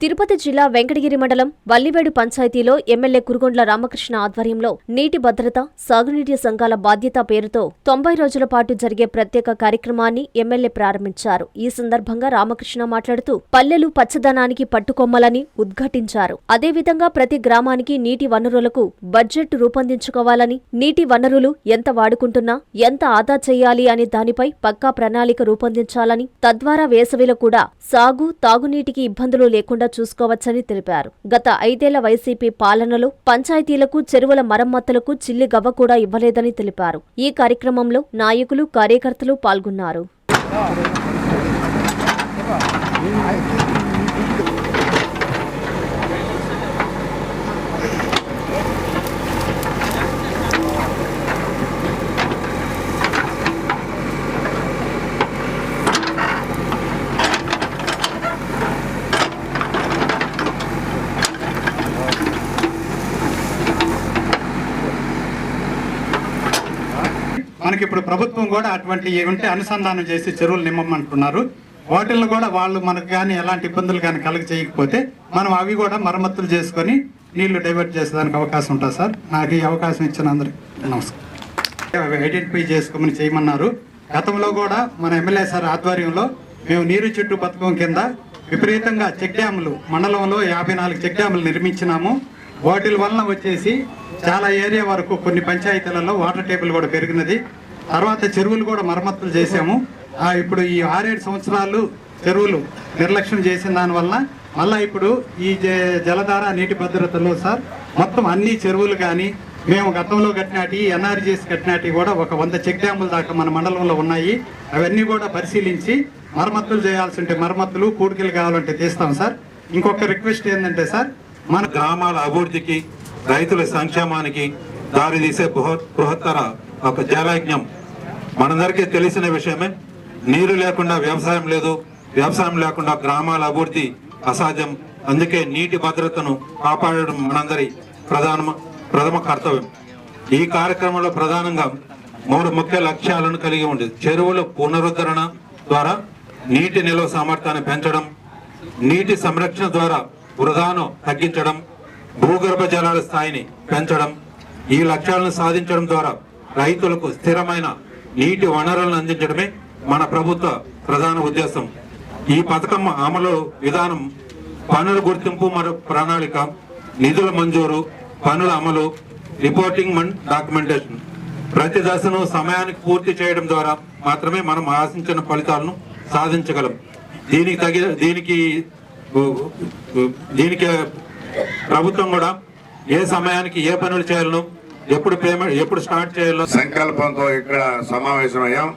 తిరుపతి జిల్లా వెంకటగిరి మండలం వల్లివేడు పంచాయతీలో ఎమ్మెల్యే కురుగొండ్ల రామకృష్ణ ఆధ్వర్యంలో నీటి భద్రత, సాగునీటి సంఘాల బాధ్యత పేరుతో 90 రోజుల పాటు జరిగే ప్రత్యేక కార్యక్రమాన్ని ఎమ్మెల్యే ప్రారంభించారు. ఈ సందర్భంగా రామకృష్ణ మాట్లాడుతూ పల్లెలు పచ్చదనానికి పట్టుకొమ్మలని ఉద్ఘాటించారు. అదేవిధంగా ప్రతి గ్రామానికి నీటి వనరులకు బడ్జెట్ రూపొందించుకోవాలని, నీటి వనరులు ఎంత వాడుకుంటున్నా ఎంత ఆదా చేయాలి అనే దానిపై పక్కా ప్రణాళిక రూపొందించాలని, తద్వారా వేసవిలో కూడా సాగు, తాగునీటికి ఇబ్బందులు లేకుండా చూసుకోవచ్చని తెలిపారు. గత 5 ఏళ్ల వైసీపీ పాలనలో పంచాయతీలకు చెరువుల మరమ్మతులకు చిల్లి గవ్వ కూడా ఇవ్వలేదని తెలిపారు. ఈ కార్యక్రమంలో నాయకులు, కార్యకర్తలు పాల్గొన్నారు. మనకి ఇప్పుడు ప్రభుత్వం కూడా అటువంటి ఉంటే అనుసంధానం చేసి చెరువులు నిమ్మమంటున్నారు. వాటిల్లో కూడా వాళ్ళు మనకు కానీ ఎలాంటి ఇబ్బందులు కానీ కలుగ చేయకపోతే మనం అవి కూడా మరమ్మతులు చేసుకొని నీళ్లు డైవర్ట్ చేసేదానికి అవకాశం ఉంటుంది సార్. నాకు ఈ అవకాశం ఇచ్చిన అందరికి నమస్కారం. ఐడెంటిఫై చేసుకోమని చేయమన్నారు. గతంలో కూడా మన ఎమ్మెల్యే సార్ ఆధ్వర్యంలో మేము నీరు చెట్టు పథకం కింద విపరీతంగా చెక్ డ్యాములు మండలంలో 54 చెక్ డ్యాములు నిర్మించినాము. వాటి వలన వచ్చేసి చాలా ఏరియా వరకు కొన్ని పంచాయతీలలో వాటర్ టేబుల్ కూడా పెరిగినది. తర్వాత చెరువులు కూడా మరమ్మతులు చేసాము. ఇప్పుడు ఈ 6-7 సంవత్సరాలు చెరువులు నిర్లక్ష్యం చేసిన దానివల్ల మళ్ళీ ఇప్పుడు ఈ జలధార నీటి భద్రతలో సార్ మొత్తం అన్ని చెరువులు కానీ మేము గతంలో కట్టినాటి ఎన్ఆర్జీఎస్ కట్టినాటి కూడా ఒక 100 చెక్ డ్యాముల దాకా మన మండలంలో ఉన్నాయి. అవన్నీ కూడా పరిశీలించి మరమ్మతులు చేయాల్సి ఉంటే మరమ్మతులు, కూడికలు కావాలంటే తీస్తాం సార్. ఇంకొక రిక్వెస్ట్ ఏంటంటే సార్, మన గ్రామాల అభివృద్ధికి, రైతుల సంక్షేమానికి దారితీసే బృహత్తర ఒక జలయజ్ఞం. మనందరికీ తెలిసిన విషయమే. నీరు లేకుండా వ్యవసాయం లేదు, వ్యవసాయం లేకుండా గ్రామాల అభివృద్ధి అసాధ్యం. అందుకే నీటి భద్రతను కాపాడడం మనందరి ప్రథమ కర్తవ్యం. ఈ కార్యక్రమంలో ప్రధానంగా 3 ముఖ్య లక్ష్యాలను కలిగి ఉంది. చెరువుల పునరుద్ధరణ ద్వారా నీటి నిల్వ సామర్థ్యాన్ని పెంచడం, నీటి సంరక్షణ ద్వారా వృధాను తగ్గించడం, భూగర్భ జలాల స్థాయిని పెంచడం. ఈ లక్ష్యాలను సాధించడం ద్వారా రైతులకు స్థిరమైన నీటి వనరులను అందించడమే మన ప్రభుత్వ ప్రధాన ఉద్దేశం. ఈ పథకం అమలు విధానం పనుల గుర్తింపు మరియు ప్రణాళిక, నిధుల మంజూరు, పనుల అమలు, రిపోర్టింగ్ అండ్ డాక్యుమెంటేషన్ ప్రతి దశను సమయానికి పూర్తి చేయడం ద్వారా మాత్రమే మనం ఆశించిన ఫలితాలను సాధించగలం. దీనికి ప్రభుత్వం కూడా ఏ సమయానికి ఏ పనులు చేయాలను, ఎప్పుడు స్టార్ట్ చేయాలో సంకల్పంతో ఇక్కడ సమావేశమయ్యాం.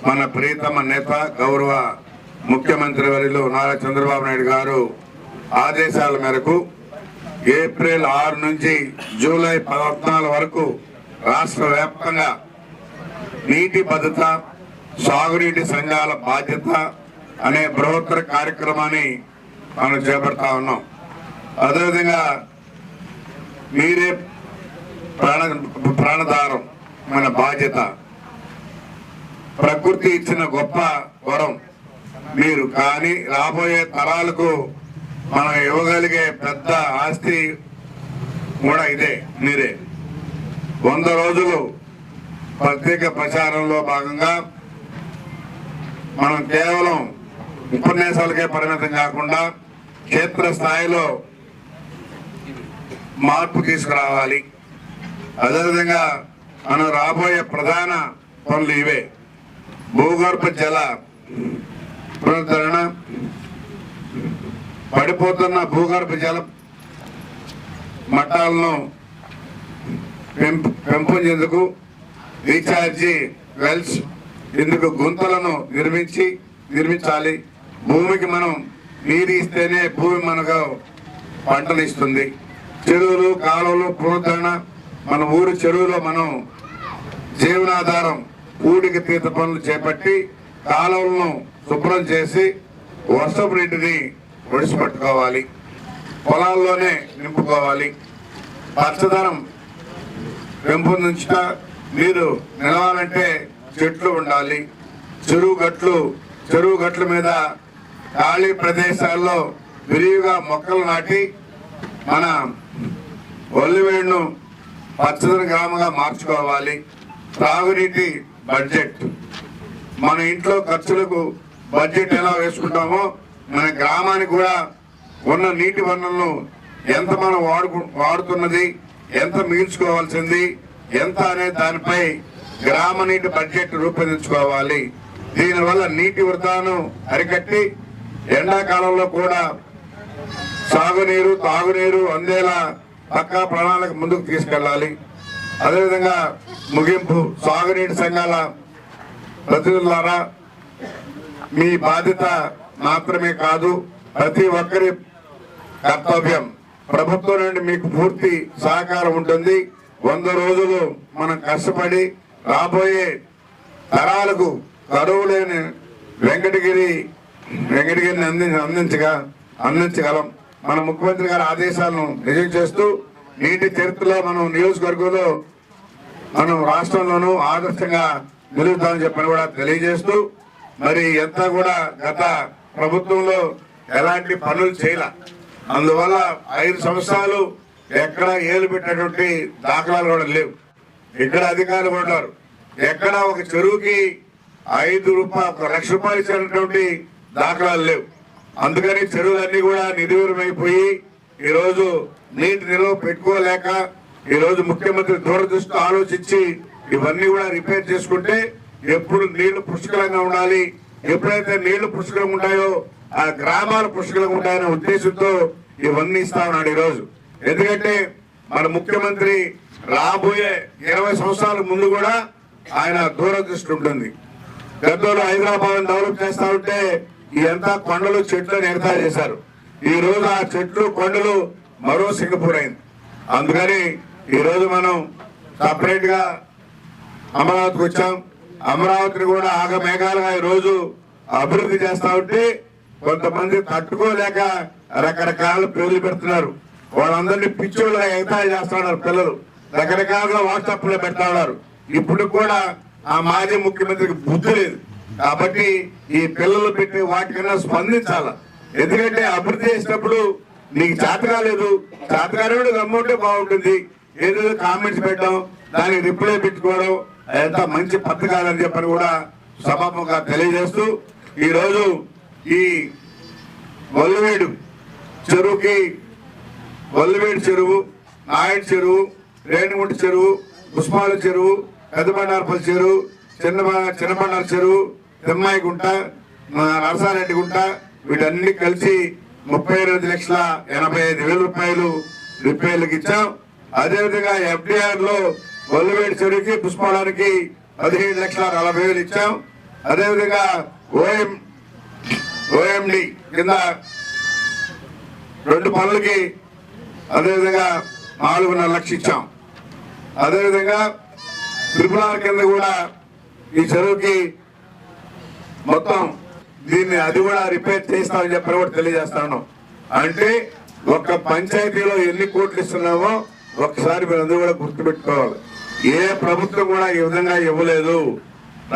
మన ప్రియతమ నేత, గౌరవ ముఖ్యమంత్రి వర్యులు నారా చంద్రబాబు నాయుడు గారు ఆదేశాల మేరకు ఏప్రిల్ 6 నుంచి జూలై 14 వరకు రాష్ట్ర వ్యాప్తంగా నీటి భద్రత, సాగునీటి సంఘాల బాధ్యత అనే బృహత్తర కార్యక్రమాన్ని మనం చేపడతా ఉన్నాం. అదేవిధంగా మీరే ప్రాణదారం, మన బాధ్యత. ప్రకృతి ఇచ్చిన గొప్ప వరం మీరు. కానీ రాబోయే తరాలకు మనం ఇవ్వగలిగే పెద్ద ఆస్తి కూడా ఇదే, మీరే. 100 రోజులు ప్రత్యేక ప్రచారంలో భాగంగా మనం కేవలం ఉపన్యాసాలకే పరిమితం కాకుండా క్షేత్రస్థాయిలో మార్పు తీసుకురావాలి. అదేవిధంగా మనం రాబోయే ప్రధాన పనులు ఇవే: భూగర్భ జల పునరుద్ధరణ, పడిపోతున్న భూగర్భ జల మట్టాలను పెంపొందేందుకు రీఛార్జి వెల్స్, ఇందుకు గుంతలను నిర్మించాలి. భూమికి మనం నీరు ఇస్తేనే భూమి మనకు పంటలు ఇస్తుంది. చెరువులు, కాలువలు పునరుద్ధరణ, మన ఊరు చెరువులో మనం జీవనాధారం పూడిక తీత పనులు చేపట్టి కాలువలను శుభ్రం చేసి వర్షపు నీటిని ఒడిసిపట్టుకోవాలి, పొలాల్లోనే నింపుకోవాలి. పచ్చదనం పెంపొందించ నీరు నిలవాలంటే చెట్లు ఉండాలి. చెరువు గట్ల మీద ఖాళీ ప్రదేశాల్లో విరివిగా మొక్కలు నాటి మన ఒల్లివేడును పచ్చదన గ్రామంగా మార్చుకోవాలి. త్రాగునీటి బడ్జెట్, మన ఇంట్లో ఖర్చులకు బడ్జెట్ ఎలా వేసుకుంటామో మన గ్రామానికి కూడా ఉన్న నీటి వనరులను ఎంత మనం వాడుతున్నది, ఎంత మిగిల్చుకోవాల్సింది ఎంత అనే దానిపై గ్రామ నీటి బడ్జెట్ రూపొందించుకోవాలి. దీనివల్ల నీటి వృధాను అరికట్టి ఎండాకాలంలో కూడా సాగునీరు తాగునీరు అందేలా పక్కా ప్రణాళిక ముందుకు తీసుకెళ్లాలి. అదేవిధంగా ముగింపు, సాగునీటి సంఘాల ప్రతినిధులారా, మీ బాధ్యత మాత్రమే కాదు, ప్రతి ఒక్కరి కర్తవ్యం. ప్రభుత్వం నుండి మీకు పూర్తి సహకారం ఉంటుంది. 100 రోజులు మనం కష్టపడి రాబోయే తరాలకు కరువు లేని వెంకటగిరిని అందించగలం. మన ముఖ్యమంత్రి గారి ఆదేశాలను నిజం చేస్తూ నీటి చరిత్రలో మనం నియోజకవర్గంలో మనం రాష్ట్రంలోనూ ఆదర్శంగా నిలుగుతామని చెప్పని కూడా తెలియజేస్తూ, మరి ఎంత కూడా గత ప్రభుత్వంలో ఎలాంటి పనులు చేయలే, అందువల్ల 5 సంవత్సరాలు ఎక్కడ ఏలు పెట్టినటువంటి దాఖలాలు కూడా లేవు. ఇక్కడ అధికారులు ఉన్నారు, ఎక్కడ ఒక చెరువుకి 1 లక్ష రూపాయలు ఇచ్చినటువంటి దాఖలాలు లేవు. అందుకని చెరువులన్నీ కూడా నిర్వీర్యమైపోయి ఈరోజు నీటి నిల్వ పెట్టుకోలేక ఈరోజు ముఖ్యమంత్రి దూరదృష్టి ఆలోచించి ఇవన్నీ కూడా రిపేర్ చేసుకుంటే ఎప్పుడు నీళ్లు పుష్కలంగా ఉండాలి, ఎప్పుడైతే నీళ్లు పుష్కలంగా ఉంటాయో ఆ గ్రామాలు పుష్కలంగా ఉంటాయనే ఉద్దేశంతో ఇవన్నీ ఇస్తా ఉన్నాడు ఈరోజు. ఎందుకంటే మన ముఖ్యమంత్రి రాబోయే 20 సంవత్సరాల ముందు కూడా ఆయన దూరదృష్టి ఉంటుంది. గతంలో హైదరాబాద్ డెవలప్ చేస్తా ఉంటే ఇదంతా కొండలు చెట్లు ఎగతా చేశారు. ఈ రోజు ఆ చెట్లు కొండలు మరో సింగపూర్ అయింది. అందుకని ఈ రోజు మనం సపరేట్ గా అమరావతికి వచ్చాం. అమరావతిని కూడా ఆగమేఘాలుగా ఈ రోజు అభివృద్ధి చేస్తా ఉంటే కొంతమంది తట్టుకోలేక రకరకాల పేర్లు పెడుతున్నారు. వాళ్ళందరినీ పిచ్చోళ్ళగా ఎగతాళి చేస్తున్నారు. పిల్లలు రకరకాలుగా వాట్సాప్ లో పెడతా ఉన్నారు. ఇప్పుడు కూడా ఆ మాజీ ముఖ్యమంత్రికి బుద్ధి లేదు. కాబట్టి ఈ పిల్లలు పెట్టి వాటికన్నా స్పందించాల. ఎందుకంటే అభివృద్ధి చేసినప్పుడు నీకు చేతకాలేదు, చేతకాలేడు గమ్ముంటే బాగుంటుంది. ఏదో కామెంట్స్ పెట్టడం, దానికి రిప్లై పెట్టుకోవడం ఎంత మంచి పద్ధతి కాదని చెప్పని కూడా సభాముఖంగా తెలియజేస్తూ, ఈరోజు ఈ వల్లివేడు చెరువు, నాయుడు చెరువు, రేణిగుంట చెరువు, పుష్పాల చెరువు, పెద్దబండారపల్లి చెరువు, చిన్నబండార చెరువు, తిమ్మాయి గుంట, నరసారెడ్డి గుంట వీటన్ని కలిసి 38,85,000 రూపాయలు రిపేర్లకు ఇచ్చాం. అదేవిధంగా FDR లో వల్లివేడు చెరువుకి పుష్పాలకి 17,40,000 ఇచ్చాం. అదేవిధంగా OMD కింద 2 పనులకి అదేవిధంగా 4.5 లక్షలు ఇచ్చాం. అదేవిధంగా RRR కింద కూడా ఈ చెరువుకి మొత్తం దీన్ని అది కూడా రిపేర్ చేస్తామని చెప్పి కూడా తెలియజేస్తాను. అంటే ఒక పంచాయతీలో ఎన్ని కోట్లు ఇస్తున్నామో ఒకసారి మీరు అందరూ కూడా గుర్తుపెట్టుకోవాలి. ఏ ప్రభుత్వం కూడా ఈ విధంగా ఇవ్వలేదు.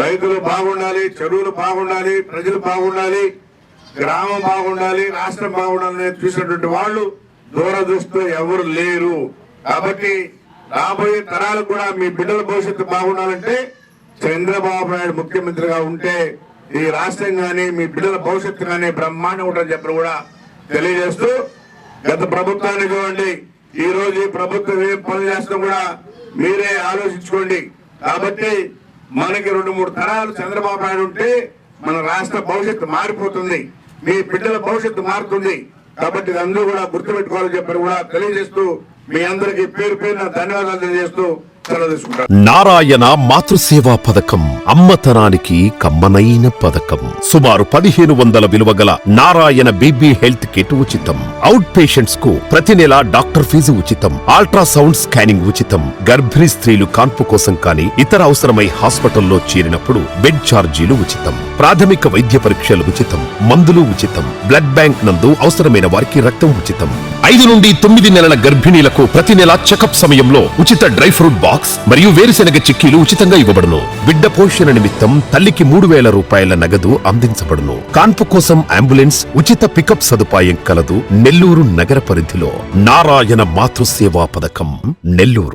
రైతులు బాగుండాలి, చెరువులు బాగుండాలి, ప్రజలు బాగుండాలి, గ్రామం బాగుండాలి, రాష్ట్రం బాగుండాలని చూసినటువంటి వాళ్ళు దూరదృష్టిలో ఎవరు లేరు. కాబట్టి రాబోయే తరాలకు కూడా మీ బిడ్డల భవిష్యత్తు బాగుండాలంటే చంద్రబాబు నాయుడు ముఖ్యమంత్రిగా ఉంటే ఈ రాష్ట్రం కానీ మీ బిడ్డల భవిష్యత్తు కానీ బ్రహ్మాండం ఉంటుందని చెప్పి కూడా తెలియజేస్తూ, గత ప్రభుత్వాన్ని చూడండి, ఈ రోజు ఈ ప్రభుత్వం ఏం పనులు చేస్తాం కూడా మీరే ఆలోచించుకోండి. కాబట్టి మనకి 2-3 తరాలు చంద్రబాబు నాయుడు ఉంటే మన రాష్ట్ర భవిష్యత్తు మారిపోతుంది, మీ బిడ్డల భవిష్యత్తు మారుతుంది. కాబట్టి అందరూ కూడా గుర్తుపెట్టుకోవాలని చెప్పి కూడా తెలియజేస్తూ మీ అందరికీ పేరు పేరున ధన్యవాదాలు తెలియజేస్తూ సెలవు తీసుకుంటారు. నారాయణ మాతృసేవా పథకం అమ్మతనానికి కమ్మనైన పథకం. సుమారు 1,500 విలువ గల నారాయణ బీబీ హెల్త్ కిట్ ఉచితం. అవుట్ పేషెంట్స్ కు ప్రతి నెల డాక్టర్ ఫీజు ఉచితం, అల్ట్రాసౌండ్ స్కానింగ్ ఉచితం, గర్భిణీ స్త్రీలు కాన్పు కోసం కానీ ఇతర అవసరమై హాస్పిటల్లో చేరినప్పుడు బెడ్ ఛార్జీలు ఉచితం, ప్రాథమిక వైద్య పరీక్షలు ఉచితం, మందులు ఉచితం, బ్లడ్ బ్యాంక్ నందు అవసరమైన వారికి రక్తం ఉచితం. 5 నుండి 9 నెలల గర్భిణీలకు ప్రతి నెల చెకప్ సమయంలో ఉచిత డ్రై ఫ్రూట్ బాక్స్ మరియు వేరుశెనగ చిక్కీలు ఉచితంగా ఇవ్వబడును. బిడ్డ పోషణ నిమిత్తం తల్లికి 3000 రూపాయల నగదు అందించబడును. కాన్పు కోసం అంబులెన్స్ ఉచిత పికప్ సదుపాయం కలదు. నెల్లూరు నగర పరిధిలో నారాయణ మాతృసేవా పథకం, నెల్లూరు.